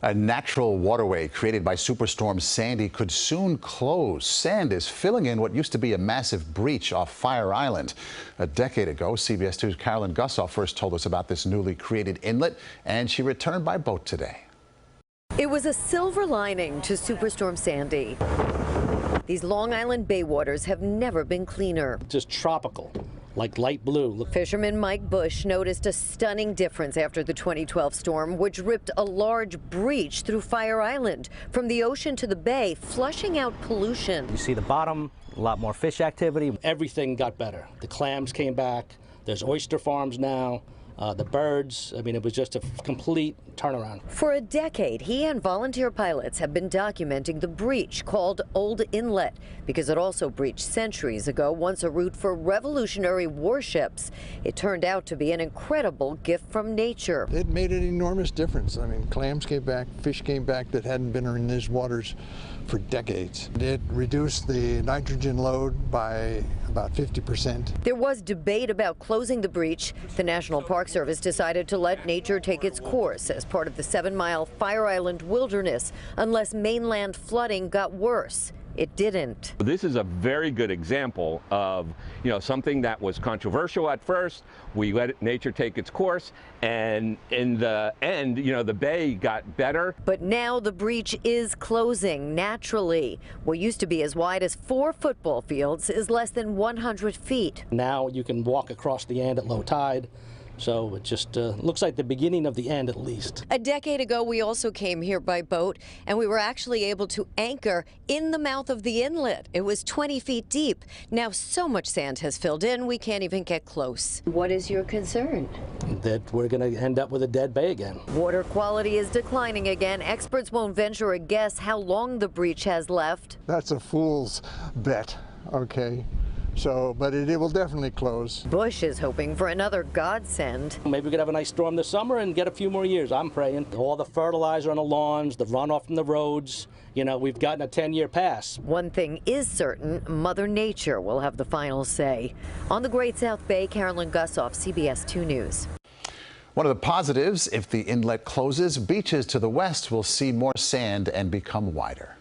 A natural waterway created by Superstorm Sandy could soon close. Sand is filling in what used to be a massive breach off Fire Island. A decade ago, CBS 2's Carolyn Gusoff first told us about this newly created inlet, and she returned by boat today. It was a silver lining to Superstorm Sandy. These Long Island Bay waters have never been cleaner. Just tropical, like light blue. Fisherman Mike Bush noticed a stunning difference after the 2012 storm, which ripped a large breach through Fire Island from the ocean to the bay, flushing out pollution. You see the bottom, a lot more fish activity. Everything got better. The clams came back. There's oyster farms now. The birds, I mean, it was just a complete turnaround. For a decade, he and volunteer pilots have been documenting the breach called Old Inlet because it also breached centuries ago, once a route for revolutionary warships. It turned out to be an incredible gift from nature. It made an enormous difference. I mean, clams came back, fish came back that hadn't been in these waters for decades. It reduced the nitrogen load by about 50%. There was debate about closing the breach. The National Park Service decided to let nature take its course as part of the 7-mile Fire Island wilderness unless mainland flooding got worse. It didn't. This is a very good example of, something that was controversial at first. We let nature take its course, and in the end, the bay got better. But now the breach is closing naturally. What used to be as wide as 4 football fields is less than 100 feet. Now you can walk across the end at low tide. So it just looks like the beginning of the end, at least. A decade ago, we also came here by boat, and we were actually able to anchor in the mouth of the inlet. It was 20 feet deep. Now so much sand has filled in, we can't even get close. What is your concern? That we're going to end up with a dead bay again. Water quality is declining again. Experts won't venture a guess how long the breach has left. That's a fool's bet, okay? But it will definitely close. Bush is hoping for another godsend. Maybe we could have a nice storm this summer and get a few more years. I'm praying. All the fertilizer on the lawns, the runoff from the roads, we've gotten a 10-year pass. One thing is certain, Mother Nature will have the final say. On the Great South Bay, Carolyn Gusoff, CBS 2 News. One of the positives, if the inlet closes, beaches to the west will see more sand and become wider.